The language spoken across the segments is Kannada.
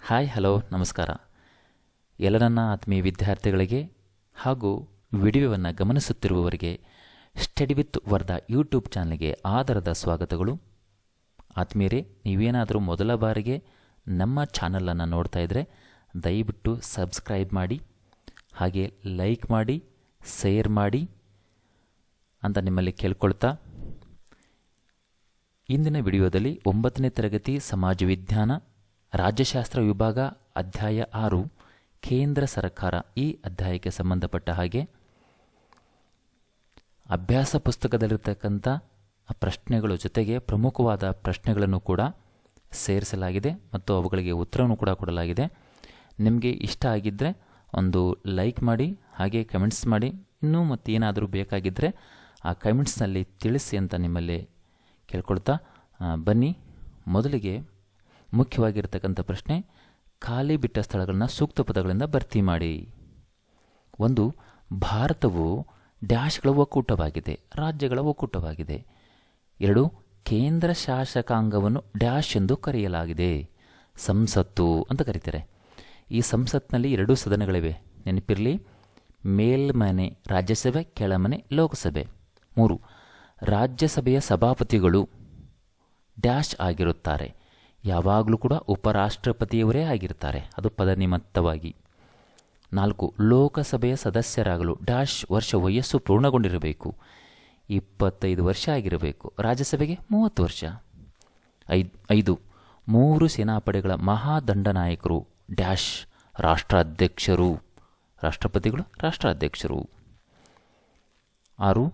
ಹಾಯ್ ಹಲೋ ನಮಸ್ಕಾರ. ಎಲ್ಲ ನನ್ನ ಆತ್ಮೀಯ ವಿದ್ಯಾರ್ಥಿಗಳಿಗೆ ಹಾಗೂ ವಿಡಿಯೋವನ್ನು ಗಮನಿಸುತ್ತಿರುವವರಿಗೆ ಸ್ಟಡಿ ವಿತ್ ವರ್ಧಾ ಯೂಟ್ಯೂಬ್ ಚಾನಲ್ಗೆ ಆದರದ ಸ್ವಾಗತಗಳು. ಆತ್ಮೀಯರೇ, ನೀವೇನಾದರೂ ಮೊದಲ ಬಾರಿಗೆ ನಮ್ಮ ಚಾನಲನ್ನು ನೋಡ್ತಾ ಇದ್ದರೆ ದಯವಿಟ್ಟು ಸಬ್ಸ್ಕ್ರೈಬ್ ಮಾಡಿ, ಹಾಗೆ ಲೈಕ್ ಮಾಡಿ, ಶೇರ್ ಮಾಡಿ ಅಂತ ನಿಮ್ಮಲ್ಲಿ ಕೇಳ್ಕೊಳ್ತಾ, ಇಂದಿನ ವಿಡಿಯೋದಲ್ಲಿ 9ನೇ ತರಗತಿ ಸಮಾಜ ವಿಜ್ಞಾನ ರಾಜ್ಯಶಾಸ್ತ್ರ ವಿಭಾಗ ಅಧ್ಯಾಯ 6 ಕೇಂದ್ರ ಸರ್ಕಾರ, ಈ ಅಧ್ಯಾಯಕ್ಕೆ ಸಂಬಂಧಪಟ್ಟ ಹಾಗೆ ಅಭ್ಯಾಸ ಪುಸ್ತಕದಲ್ಲಿರ್ತಕ್ಕಂಥ ಪ್ರಶ್ನೆಗಳ ಜೊತೆಗೆ ಪ್ರಮುಖವಾದ ಪ್ರಶ್ನೆಗಳನ್ನು ಕೂಡ ಸೇರಿಸಲಾಗಿದೆ ಮತ್ತು ಅವುಗಳಿಗೆ ಉತ್ತರವನ್ನು ಕೂಡ ಕೊಡಲಾಗಿದೆ. ನಿಮಗೆ ಇಷ್ಟ ಆಗಿದ್ದರೆ ಒಂದು ಲೈಕ್ ಮಾಡಿ, ಹಾಗೆ ಕಮೆಂಟ್ಸ್ ಮಾಡಿ. ಇನ್ನೂ ಮತ್ತೇನಾದರೂ ಬೇಕಾಗಿದ್ದರೆ ಆ ಕಮೆಂಟ್ಸ್ನಲ್ಲಿ ತಿಳಿಸಿ ಅಂತ ನಿಮ್ಮಲ್ಲಿ ಕೇಳ್ಕೊಳ್ತಾ, ಬನ್ನಿ ಮೊದಲಿಗೆ ಮುಖ್ಯವಾಗಿರ್ತಕ್ಕಂಥ ಪ್ರಶ್ನೆ, ಖಾಲಿ ಬಿಟ್ಟ ಸ್ಥಳಗಳನ್ನು ಸೂಕ್ತ ಪದಗಳಿಂದ ಭರ್ತಿ ಮಾಡಿ. 1. ಭಾರತವು ಡ್ಯಾಶ್ಗಳ ಒಕ್ಕೂಟವಾಗಿದೆ, ರಾಜ್ಯಗಳ ಒಕ್ಕೂಟವಾಗಿದೆ. 2. ಕೇಂದ್ರ ಶಾಸಕಾಂಗವನ್ನು ಡ್ಯಾಶ್ ಎಂದು ಕರೆಯಲಾಗಿದೆ, ಸಂಸತ್ತು ಅಂತ ಕರೀತಾರೆ. ಈ ಸಂಸತ್ನಲ್ಲಿ 2 ಸದನಗಳಿವೆ, ನೆನಪಿರಲಿ. ಮೇಲ್ಮನೆ ರಾಜ್ಯಸಭೆ, ಕೆಳಮನೆ ಲೋಕಸಭೆ. 3. ರಾಜ್ಯಸಭೆಯ ಸಭಾಪತಿಗಳು ಡ್ಯಾಶ್ ಆಗಿರುತ್ತಾರೆ, ಯಾವಾಗಲೂ ಕೂಡ ಉಪರಾಷ್ಟ್ರಪತಿಯವರೇ ಆಗಿರ್ತಾರೆ, ಅದು ಪದನಿಮಿತ್ತವಾಗಿ. 4. ಲೋಕಸಭೆಯ ಸದಸ್ಯರಾಗಲು ಡ್ಯಾಶ್ ವರ್ಷ ವಯಸ್ಸು ಪೂರ್ಣಗೊಂಡಿರಬೇಕು, 25 ವರ್ಷ ಆಗಿರಬೇಕು. ರಾಜ್ಯಸಭೆಗೆ 30 ವರ್ಷ. 5. 3 ಸೇನಾಪಡೆಗಳ ಮಹಾದಂಡನಾಯಕರು ಡ್ಯಾಶ್ ರಾಷ್ಟ್ರಾಧ್ಯಕ್ಷರು, ರಾಷ್ಟ್ರಪತಿಗಳು ರಾಷ್ಟ್ರಾಧ್ಯಕ್ಷರು. 6.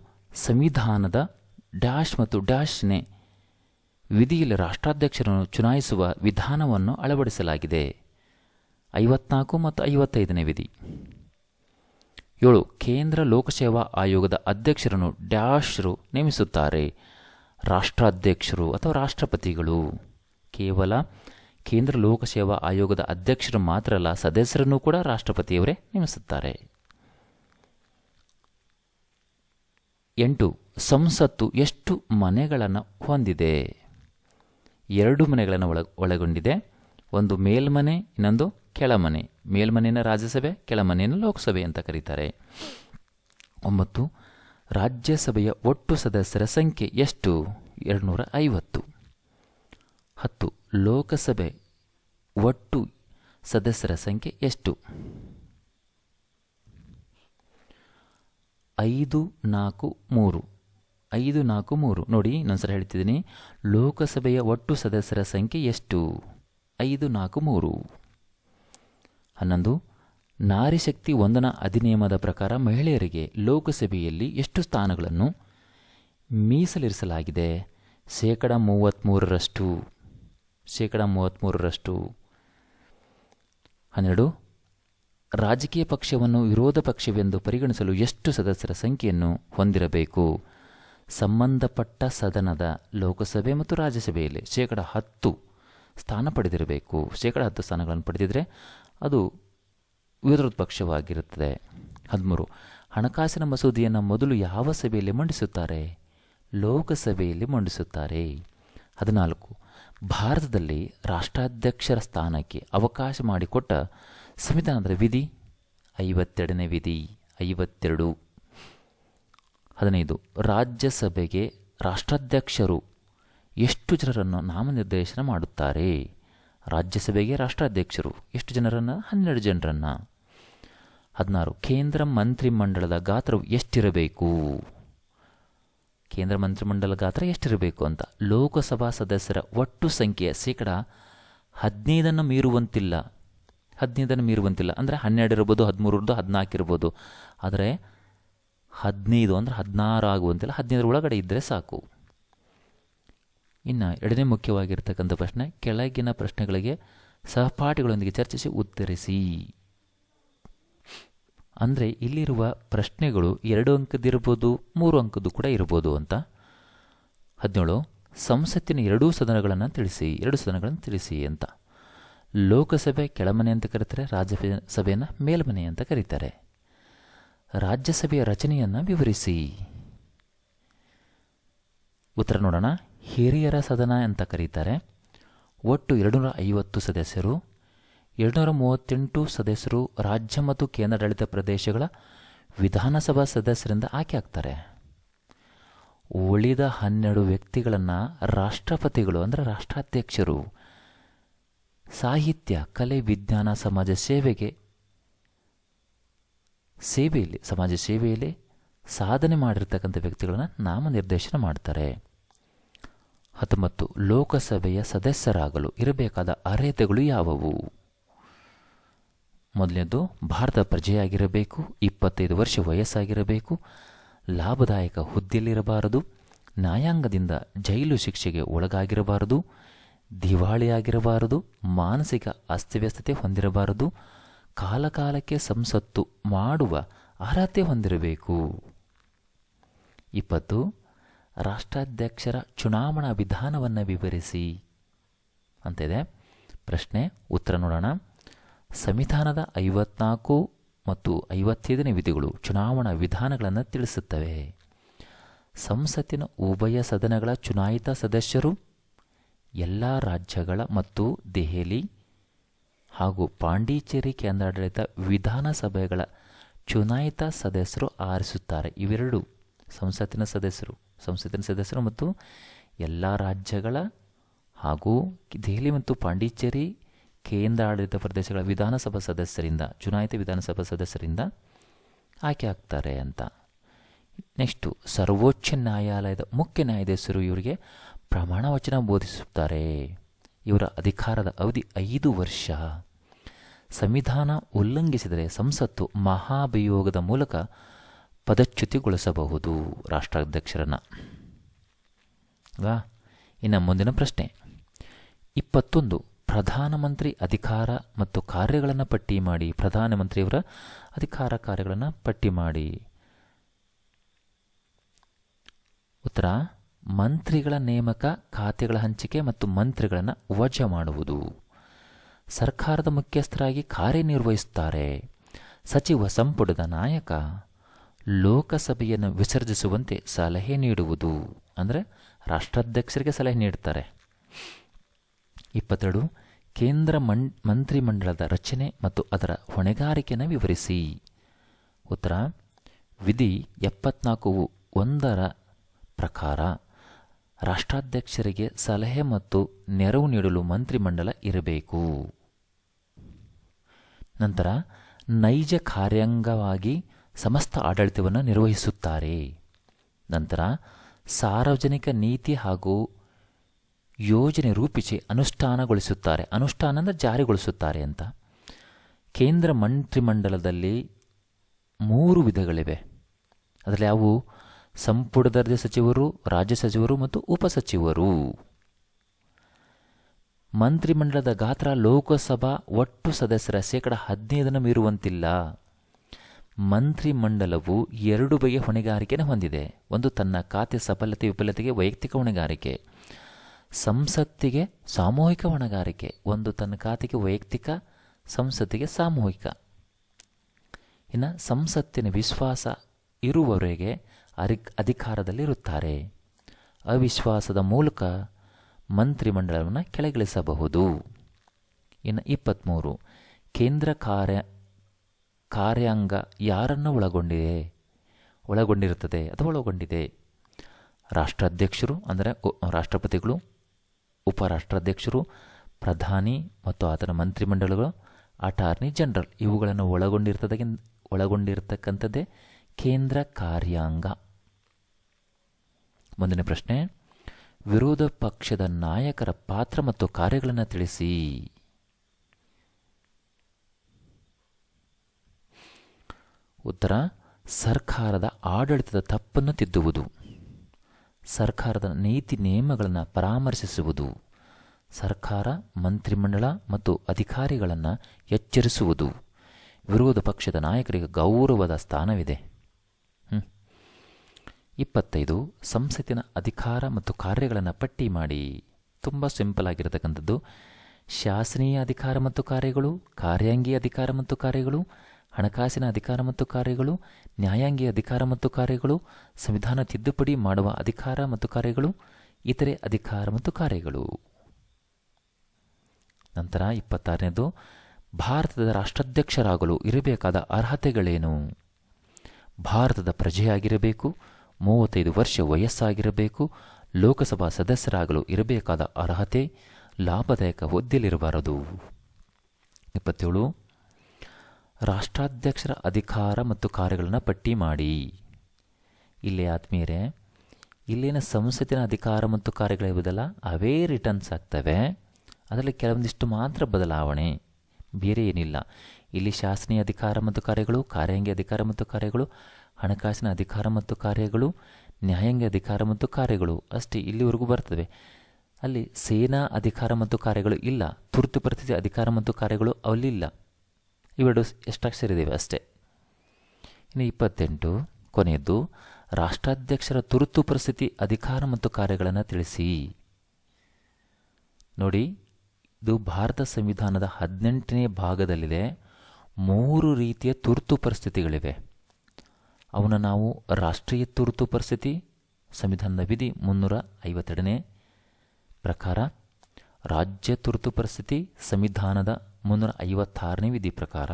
ಸಂವಿಧಾನದ ಡ್ಯಾಶ್ ಮತ್ತು ಡ್ಯಾಶ್ನೇ ವಿಧಿಯಲ್ಲಿ ರಾಷ್ಟ್ರಾಧ್ಯಕ್ಷರನ್ನು ಚುನಾಯಿಸುವ ವಿಧಾನವನ್ನು ಅಳವಡಿಸಲಾಗಿದೆ, 54 ಮತ್ತು 55ನೇ ವಿಧಿ. 7. ಕೇಂದ್ರ ಲೋಕಸೇವಾ ಆಯೋಗದ ಅಧ್ಯಕ್ಷರನ್ನು ಡ್ಯಾಶ್ರು ನೇಮಿಸುತ್ತಾರೆ, ರಾಷ್ಟ್ರಾಧ್ಯಕ್ಷರು ಅಥವಾ ರಾಷ್ಟ್ರಪತಿಗಳು. ಕೇವಲ ಕೇಂದ್ರ ಲೋಕಸೇವಾ ಆಯೋಗದ ಅಧ್ಯಕ್ಷರು ಮಾತ್ರ ಅಲ್ಲ, ಸದಸ್ಯರನ್ನು ಕೂಡ ರಾಷ್ಟ್ರಪತಿಯವರೇ ನೇಮಿಸುತ್ತಾರೆ. 8. ಸಂಸತ್ತು ಎಷ್ಟು ಮನೆಗಳನ್ನು ಹೊಂದಿದೆ? 2 ಮನೆಗಳನ್ನು ಒಳಗೊಂಡಿದೆ. ಒಂದು ಮೇಲ್ಮನೆ, ಇನ್ನೊಂದು ಕೆಳಮನೆ. ಮೇಲ್ಮನೆಯನ್ನು ರಾಜ್ಯಸಭೆ, ಕೆಳಮನೆಯನ್ನು ಲೋಕಸಭೆ ಅಂತ ಕರೀತಾರೆ. 9. ರಾಜ್ಯಸಭೆಯ ಒಟ್ಟು ಸದಸ್ಯರ ಸಂಖ್ಯೆ ಎಷ್ಟು? 250. 10. ಲೋಕಸಭೆ ಒಟ್ಟು ಸದಸ್ಯರ ಸಂಖ್ಯೆ ಎಷ್ಟು? 543. 543. ನೋಡಿ, ಇನ್ನೊಂದ್ಸಲ ಹೇಳ್ತಿದ್ದೀನಿ. ಲೋಕಸಭೆಯ ಒಟ್ಟು ಸದಸ್ಯರ ಸಂಖ್ಯೆ ಎಷ್ಟು? 543. 11. ನಾರಿ ಶಕ್ತಿ ವಂದನಾ ಅಧಿನಿಯಮದ ಪ್ರಕಾರ ಮಹಿಳೆಯರಿಗೆ ಲೋಕಸಭೆಯಲ್ಲಿ ಎಷ್ಟು ಸ್ಥಾನಗಳನ್ನು ಮೀಸಲಿರಿಸಲಾಗಿದೆ? 33%. 33%. 12. ರಾಜಕೀಯ ಪಕ್ಷವನ್ನು ವಿರೋಧ ಪಕ್ಷವೆಂದು ಪರಿಗಣಿಸಲು ಎಷ್ಟು ಸದಸ್ಯರ ಸಂಖ್ಯೆಯನ್ನು ಹೊಂದಿರಬೇಕು? ಸಂಬಂಧಪಟ್ಟ ಸದನದ ಲೋಕಸಭೆ ಮತ್ತು ರಾಜ್ಯಸಭೆಯಲ್ಲಿ 10% ಸ್ಥಾನ ಪಡೆದಿರಬೇಕು. 10% ಸ್ಥಾನಗಳನ್ನು ಪಡೆದಿದ್ದರೆ ಅದು ವಿರೋಧ ಪಕ್ಷವಾಗಿರುತ್ತದೆ. 13. ಹಣಕಾಸಿನ ಮಸೂದೆಯನ್ನು ಮೊದಲು ಯಾವ ಸಭೆಯಲ್ಲಿ ಮಂಡಿಸುತ್ತಾರೆ? ಲೋಕಸಭೆಯಲ್ಲಿ ಮಂಡಿಸುತ್ತಾರೆ. 14. ಭಾರತದಲ್ಲಿ ರಾಷ್ಟ್ರಾಧ್ಯಕ್ಷರ ಸ್ಥಾನಕ್ಕೆ ಅವಕಾಶ ಮಾಡಿಕೊಟ್ಟ ಸಂವಿಧಾನದ ವಿಧಿ? 52ನೇ ವಿಧಿ, 52. 15. ರಾಜ್ಯಸಭೆಗೆ ರಾಷ್ಟ್ರಾಧ್ಯಕ್ಷರು ಎಷ್ಟು ಜನರನ್ನು ನಾಮನಿರ್ದೇಶನ ಮಾಡುತ್ತಾರೆ? ರಾಜ್ಯಸಭೆಗೆ ರಾಷ್ಟ್ರಾಧ್ಯಕ್ಷರು ಎಷ್ಟು ಜನರನ್ನು? 12 ಜನರನ್ನು. 16. ಕೇಂದ್ರ ಮಂತ್ರಿಮಂಡಲದ ಗಾತ್ರವು ಎಷ್ಟಿರಬೇಕು? ಕೇಂದ್ರ ಮಂತ್ರಿಮಂಡಲ ಗಾತ್ರ ಎಷ್ಟಿರಬೇಕು ಅಂತ. ಲೋಕಸಭಾ ಸದಸ್ಯರ ಒಟ್ಟು ಸಂಖ್ಯೆಯ 15% ಮೀರುವಂತಿಲ್ಲ. 15% ಮೀರುವಂತಿಲ್ಲ ಅಂದರೆ 12 ಇರ್ಬೋದು, 13 ಇರ್ಬೋದು, 14 ಇರ್ಬೋದು. ಆದರೆ 15 ಅಂದರೆ 16 ಆಗುವಂತಿಲ್ಲ, 15 ಒಳಗಡೆ ಇದ್ದರೆ ಸಾಕು. ಇನ್ನು 2ನೇ ಮುಖ್ಯವಾಗಿರ್ತಕ್ಕಂಥ ಪ್ರಶ್ನೆ, ಕೆಳಗಿನ ಪ್ರಶ್ನೆಗಳಿಗೆ ಸಹಪಾಠಿಗಳೊಂದಿಗೆ ಚರ್ಚಿಸಿ ಉತ್ತರಿಸಿ. ಅಂದರೆ ಇಲ್ಲಿರುವ ಪ್ರಶ್ನೆಗಳು 2 ಅಂಕದ್ದಿರ್ಬೋದು, 3 ಅಂಕದ್ದು ಕೂಡ ಇರ್ಬೋದು ಅಂತ. 17. ಸಂಸತ್ತಿನ 2 ಸದನಗಳನ್ನು ತಿಳಿಸಿ, 2 ಸದನಗಳನ್ನು ತಿಳಿಸಿ ಅಂತ. ಲೋಕಸಭೆ ಕೆಳಮನೆ ಅಂತ ಕರೀತಾರೆ, ರಾಜ್ಯಸಭೆಯನ್ನು ಮೇಲ್ಮನೆ ಅಂತ ಕರೀತಾರೆ. ರಾಜ್ಯಸಭೆಯ ರಚನೆಯನ್ನು ವಿವರಿಸಿ. ಉತ್ತರ ನೋಡೋಣ. ಹಿರಿಯರ ಸದನ ಅಂತ ಕರೀತಾರೆ. ಒಟ್ಟು 250 ಸದಸ್ಯರು, 238 ಸದಸ್ಯರು ರಾಜ್ಯ ಮತ್ತು ಕೇಂದ್ರಾಡಳಿತ ಪ್ರದೇಶಗಳ ವಿಧಾನಸಭಾ ಸದಸ್ಯರಿಂದ ಆಯ್ಕೆ ಆಗ್ತಾರೆ. ಉಳಿದ 12 ವ್ಯಕ್ತಿಗಳನ್ನು ರಾಷ್ಟ್ರಪತಿಗಳು ಅಂದರೆ ರಾಷ್ಟ್ರಾಧ್ಯಕ್ಷರು ಸಾಹಿತ್ಯ, ಕಲೆ, ವಿಜ್ಞಾನ, ಸಮಾಜ ಸೇವೆಯಲ್ಲಿ ಸಾಧನೆ ಮಾಡಿರ್ತಕ್ಕಂಥ ವ್ಯಕ್ತಿಗಳನ್ನು ನಾಮನಿರ್ದೇಶನ ಮಾಡ್ತಾರೆ. 19 ಲೋಕಸಭೆಯ ಸದಸ್ಯರಾಗಲು ಇರಬೇಕಾದ ಅರ್ಹತೆಗಳು ಯಾವುವು? ಮೊದಲನೇದು, ಭಾರತ ಪ್ರಜೆಯಾಗಿರಬೇಕು, 25 ವರ್ಷ ವಯಸ್ಸಾಗಿರಬೇಕು, ಲಾಭದಾಯಕ ಹುದ್ದೆಯಲ್ಲಿರಬಾರದು, ನ್ಯಾಯಾಂಗದಿಂದ ಜೈಲು ಶಿಕ್ಷೆಗೆ ಒಳಗಾಗಿರಬಾರದು, ದಿವಾಳಿಯಾಗಿರಬಾರದು, ಮಾನಸಿಕ ಅಸ್ತವ್ಯಸ್ತತೆ ಹೊಂದಿರಬಾರದು, ಕಾಲಕಾಲಕ್ಕೆ ಸಂಸತ್ತು ಮಾಡುವ ಅರ್ಹತೆ ಹೊಂದಿರಬೇಕು. 20 ರಾಷ್ಟ್ರಾಧ್ಯಕ್ಷರ ಚುನಾವಣಾ ವಿಧಾನವನ್ನು ವಿವರಿಸಿ ಅಂತಿದೆ ಪ್ರಶ್ನೆ. ಉತ್ತರ ನೋಡೋಣ. ಸಂವಿಧಾನದ 54 ಮತ್ತು 55ನೇ ವಿಧಿಗಳು ಚುನಾವಣಾ ವಿಧಾನಗಳನ್ನು ತಿಳಿಸುತ್ತವೆ. ಸಂಸತ್ತಿನ ಉಭಯ ಸದನಗಳ ಚುನಾಯಿತ ಸದಸ್ಯರು ಎಲ್ಲ ರಾಜ್ಯಗಳ ಮತ್ತು ದೆಹಲಿ ಹಾಗೂ ಪಾಂಡಿಚೇರಿ ಕೇಂದ್ರಾಡಳಿತ ವಿಧಾನಸಭೆಗಳ ಚುನಾಯಿತ ಸದಸ್ಯರು ಆರಿಸುತ್ತಾರೆ. ಇವೆರಡು ಸಂಸತ್ತಿನ ಸದಸ್ಯರು ಮತ್ತು ಎಲ್ಲ ರಾಜ್ಯಗಳ ಹಾಗೂ ದೆಹಲಿ ಮತ್ತು ಪಾಂಡಿಚೇರಿ ಕೇಂದ್ರಾಡಳಿತ ಪ್ರದೇಶಗಳ ವಿಧಾನಸಭಾ ಸದಸ್ಯರಿಂದ, ಚುನಾಯಿತ ವಿಧಾನಸಭಾ ಸದಸ್ಯರಿಂದ ಆಯ್ಕೆ ಆಗ್ತಾರೆ ಅಂತ. ನೆಕ್ಸ್ಟು, ಸರ್ವೋಚ್ಚ ನ್ಯಾಯಾಲಯದ ಮುಖ್ಯ ನ್ಯಾಯಾಧೀಶರು ಇವರಿಗೆ ಪ್ರಮಾಣ ವಚನ ಬೋಧಿಸುತ್ತಾರೆ. ಇವರ ಅಧಿಕಾರದ ಅವಧಿ 5 ವರ್ಷ. ಸಂವಿಧಾನ ಉಲ್ಲಂಘಿಸಿದರೆ ಸಂಸತ್ತು ಮಹಾಭಿಯೋಗದ ಮೂಲಕ ಪದಚ್ಯುತಿಗೊಳಿಸಬಹುದು ರಾಷ್ಟ್ರಾಧ್ಯಕ್ಷರನ್ನು. ಇನ್ನು ಮುಂದಿನ ಪ್ರಶ್ನೆ 21 ಪ್ರಧಾನಮಂತ್ರಿ ಅಧಿಕಾರ ಮತ್ತು ಕಾರ್ಯಗಳನ್ನು ಪಟ್ಟಿ ಮಾಡಿ. ಪ್ರಧಾನಮಂತ್ರಿಯವರ ಅಧಿಕಾರ ಕಾರ್ಯಗಳನ್ನು ಪಟ್ಟಿ ಮಾಡಿ. ಉತ್ತರ, ಮಂತ್ರಿಗಳ ನೇಮಕ, ಖಾತೆಗಳ ಹಂಚಿಕೆ ಮತ್ತು ಮಂತ್ರಿಗಳನ್ನು ವಜಾ ಮಾಡುವುದು. ಸರ್ಕಾರದ ಮುಖ್ಯಸ್ಥರಾಗಿ ಕಾರ್ಯನಿರ್ವಹಿಸುತ್ತಾರೆ. ಸಚಿವ ಸಂಪುಟದ ನಾಯಕ ಲೋಕಸಭೆಯನ್ನು ವಿಸರ್ಜಿಸುವಂತೆ ಸಲಹೆ ನೀಡುವುದು. ಅಂದರೆ ರಾಷ್ಟ್ರಾಧ್ಯಕ್ಷರಿಗೆ ಸಲಹೆ ನೀಡುತ್ತಾರೆ. 22 ಕೇಂದ್ರ ಮಂತ್ರಿಮಂಡಲದ ರಚನೆ ಮತ್ತು ಅದರ ಹೊಣೆಗಾರಿಕೆಯನ್ನು ವಿವರಿಸಿ. ಉತ್ತರ, ವಿಧಿ 74(1) ಪ್ರಕಾರ ರಾಷ್ಟ್ರಾಧ್ಯಕ್ಷರಿಗೆ ಸಲಹೆ ಮತ್ತು ನೆರವು ನೀಡಲು ಮಂತ್ರಿಮಂಡಲ ಇರಬೇಕು. ನಂತರ ನೈಜ ಕಾರ್ಯಾಂಗವಾಗಿ ಸಮಸ್ತ ಆಡಳಿತವನ್ನು ನಿರ್ವಹಿಸುತ್ತಾರೆ. ನಂತರ ಸಾರ್ವಜನಿಕ ನೀತಿ ಹಾಗೂ ಯೋಜನೆ ರೂಪಿಸಿ ಅನುಷ್ಠಾನಗೊಳಿಸುತ್ತಾರೆ. ಅನುಷ್ಠಾನ ಅಂದರೆ ಜಾರಿಗೊಳಿಸುತ್ತಾರೆ ಅಂತ. ಕೇಂದ್ರ ಮಂತ್ರಿಮಂಡಲದಲ್ಲಿ 3 ವಿಧಗಳಿವೆ. ಅದರಲ್ಲಿ ಅವು ಸಂಪುಟ ದರ್ಜೆ ಸಚಿವರು, ರಾಜ್ಯ ಸಚಿವರು ಮತ್ತು ಉಪಸಚಿವರು. ಮಂತ್ರಿಮಂಡಲದ ಗಾತ್ರ ಲೋಕಸಭಾ ಒಟ್ಟು ಸದಸ್ಯರ 15% ಮೀರುವಂತಿಲ್ಲ. ಮಂತ್ರಿಮಂಡಲವು 2 ಬಗೆಯ ಹೊಣೆಗಾರಿಕೆಯನ್ನು ಹೊಂದಿದೆ. ಒಂದು, ತನ್ನ ಖಾತೆ ಸಫಲತೆ ವಿಫಲತೆಗೆ ವೈಯಕ್ತಿಕ ಹೊಣೆಗಾರಿಕೆ. ಸಂಸತ್ತಿಗೆ ಸಾಮೂಹಿಕ ಹೊಣೆಗಾರಿಕೆ. ಒಂದು, ತನ್ನ ಖಾತೆಗೆ ವೈಯಕ್ತಿಕ, ಸಂಸತ್ತಿಗೆ ಸಾಮೂಹಿಕ. ಇನ್ನು ಸಂಸತ್ತಿನ ವಿಶ್ವಾಸ ಇರುವವರೆಗೆ ಅಧಿಕಾರದಲ್ಲಿರುತ್ತಾರೆ. ಅವಿಶ್ವಾಸದ ಮೂಲಕ ಮಂತ್ರಿಮಂಡಲವನ್ನು ಕೆಳಗಿಳಿಸಬಹುದು. ಇನ್ನು 23 ಕೇಂದ್ರ ಕಾರ್ಯಾಂಗ ಯಾರನ್ನು ಒಳಗೊಂಡಿದೆ. ರಾಷ್ಟ್ರಾಧ್ಯಕ್ಷರು ಅಂದರೆ ರಾಷ್ಟ್ರಪತಿಗಳು, ಉಪರಾಷ್ಟ್ರಾಧ್ಯಕ್ಷರು, ಪ್ರಧಾನಿ ಮತ್ತು ಆತನ ಮಂತ್ರಿಮಂಡಲಗಳು, ಅಟಾರ್ನಿ ಜನರಲ್ ಇವುಗಳನ್ನು ಒಳಗೊಂಡಿರತಕ್ಕಂಥದ್ದೇ ಕೇಂದ್ರ ಕಾರ್ಯಾಂಗ. ಮುಂದಿನ ಪ್ರಶ್ನೆ, ವಿರೋಧ ಪಕ್ಷದ ನಾಯಕರ ಪಾತ್ರ ಮತ್ತು ಕಾರ್ಯಗಳನ್ನು ತಿಳಿಸಿ. ಉತ್ತರ, ಸರ್ಕಾರದ ಆಡಳಿತದ ತಪ್ಪನ್ನು ತಿದ್ದುವುದು, ಸರ್ಕಾರದ ನೀತಿ ನಿಯಮಗಳನ್ನು ಪರಾಮರ್ಶಿಸುವುದು, ಸರ್ಕಾರ, ಮಂತ್ರಿಮಂಡಲ ಮತ್ತು ಅಧಿಕಾರಿಗಳನ್ನು ಎಚ್ಚರಿಸುವುದು. ವಿರೋಧ ಪಕ್ಷದ ನಾಯಕರಿಗೆ ಗೌರವದ ಸ್ಥಾನವಿದೆ. 25 ಸಂಸತ್ತಿನ ಅಧಿಕಾರ ಮತ್ತು ಕಾರ್ಯಗಳನ್ನು ಪಟ್ಟಿ ಮಾಡಿ. ತುಂಬ ಸಿಂಪಲ್ ಆಗಿರತಕ್ಕಂಥದ್ದು. ಶಾಸನೀಯ ಅಧಿಕಾರ ಮತ್ತು ಕಾರ್ಯಗಳು, ಕಾರ್ಯಾಂಗೀಯ ಅಧಿಕಾರ ಮತ್ತು ಕಾರ್ಯಗಳು, ಹಣಕಾಸಿನ ಅಧಿಕಾರ ಮತ್ತು ಕಾರ್ಯಗಳು, ನ್ಯಾಯಾಂಗೀಯ ಅಧಿಕಾರ ಮತ್ತು ಕಾರ್ಯಗಳು, ಸಂವಿಧಾನ ತಿದ್ದುಪಡಿ ಮಾಡುವ ಅಧಿಕಾರ ಮತ್ತು ಕಾರ್ಯಗಳು, ಇತರೆ ಅಧಿಕಾರ ಮತ್ತು ಕಾರ್ಯಗಳು. ನಂತರ 26ನೇದು ಭಾರತದ ರಾಷ್ಟ್ರಾಧ್ಯಕ್ಷರಾಗಲು ಇರಬೇಕಾದ ಅರ್ಹತೆಗಳೇನು? ಭಾರತದ ಪ್ರಜೆಯಾಗಿರಬೇಕು, 35 ವರ್ಷ ವಯಸ್ಸಾಗಿರಬೇಕು, ಲೋಕಸಭಾ ಸದಸ್ಯರಾಗಲು ಇರಬೇಕಾದ ಅರ್ಹತೆ, ಲಾಭದಾಯಕ ಹುದ್ದೆಯಲ್ಲಿರಬಾರದು. 27. ರಾಷ್ಟ್ರಾಧ್ಯಕ್ಷರ ಅಧಿಕಾರ ಮತ್ತು ಕಾರ್ಯಗಳನ್ನು ಪಟ್ಟಿ ಮಾಡಿ. ಇಲ್ಲಿ ಆತ್ಮೀಯರೇ, ಇಲ್ಲಿನ ಸಂಸತ್ತಿನ ಅಧಿಕಾರ ಮತ್ತು ಕಾರ್ಯಗಳಿರುವುದಲ್ಲ, ಅವೇ ರಿಟರ್ನ್ಸ್ ಆಗ್ತವೆ. ಅದರಲ್ಲಿ ಕೆಲವೊಂದಿಷ್ಟು ಮಾತ್ರ ಬದಲಾವಣೆ, ಬೇರೆ ಏನಿಲ್ಲ. ಇಲ್ಲಿ ಶಾಸನೀಯ ಅಧಿಕಾರ ಮತ್ತು ಕಾರ್ಯಗಳು, ಕಾರ್ಯಾಂಗ ಅಧಿಕಾರ ಮತ್ತು ಕಾರ್ಯಗಳು, ಹಣಕಾಸಿನ ಅಧಿಕಾರ ಮತ್ತು ಕಾರ್ಯಗಳು, ನ್ಯಾಯಾಂಗ ಅಧಿಕಾರ ಮತ್ತು ಕಾರ್ಯಗಳು ಅಷ್ಟೇ ಇಲ್ಲಿವರೆಗೂ ಬರ್ತವೆ. ಅಲ್ಲಿ ಸೇನಾ ಅಧಿಕಾರ ಮತ್ತು ಕಾರ್ಯಗಳು ಇಲ್ಲ, ತುರ್ತು ಪರಿಸ್ಥಿತಿ ಅಧಿಕಾರ ಮತ್ತು ಕಾರ್ಯಗಳು ಅಲ್ಲಿಲ್ಲ. ಇವೆರಡು ಎಷ್ಟಾಕ್ಷರಿದ್ದೇವೆ ಅಷ್ಟೇ. ಇನ್ನು 28 ಕೊನೆಯದ್ದು, ರಾಷ್ಟ್ರಾಧ್ಯಕ್ಷರ ತುರ್ತು ಪರಿಸ್ಥಿತಿ ಅಧಿಕಾರ ಮತ್ತು ಕಾರ್ಯಗಳನ್ನು ತಿಳಿಸಿ. ನೋಡಿ, ಇದು ಭಾರತ ಸಂವಿಧಾನದ 18ನೇ ಭಾಗದಲ್ಲಿದೆ. 3 ರೀತಿಯ ತುರ್ತು ಪರಿಸ್ಥಿತಿಗಳಿವೆ. ಅವನ್ನ ನಾವು ರಾಷ್ಟ್ರೀಯ ತುರ್ತು ಪರಿಸ್ಥಿತಿ ಸಂವಿಧಾನದ ವಿಧಿ 352ನೇ ಪ್ರಕಾರ, ರಾಜ್ಯ ತುರ್ತು ಪರಿಸ್ಥಿತಿ ಸಂವಿಧಾನದ 356ನೇ ವಿಧಿ ಪ್ರಕಾರ,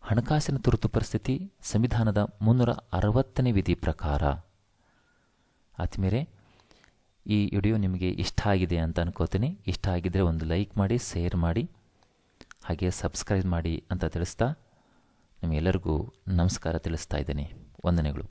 ಹಣಕಾಸಿನ ತುರ್ತು ಪರಿಸ್ಥಿತಿ ಸಂವಿಧಾನದ 360ನೇ ವಿಧಿ ಪ್ರಕಾರ. ಆದ್ಮೇಲೆ ಈ ವಿಡಿಯೋ ನಿಮಗೆ ಇಷ್ಟ ಆಗಿದೆ ಅಂತ ಅನ್ಕೋತೀನಿ. ಇಷ್ಟ ಆಗಿದ್ದರೆ ಒಂದು ಲೈಕ್ ಮಾಡಿ, ಶೇರ್ ಮಾಡಿ, ಹಾಗೆ ಸಬ್ಸ್ಕ್ರೈಬ್ ಮಾಡಿ ಅಂತ ತಿಳಿಸ್ತಾ ನಿಮಗೆಲ್ಲರಿಗೂ ನಮಸ್ಕಾರ ತಿಳಿಸ್ತಾ ಇದ್ದೀನಿ. ವಂದನೆಗಳು.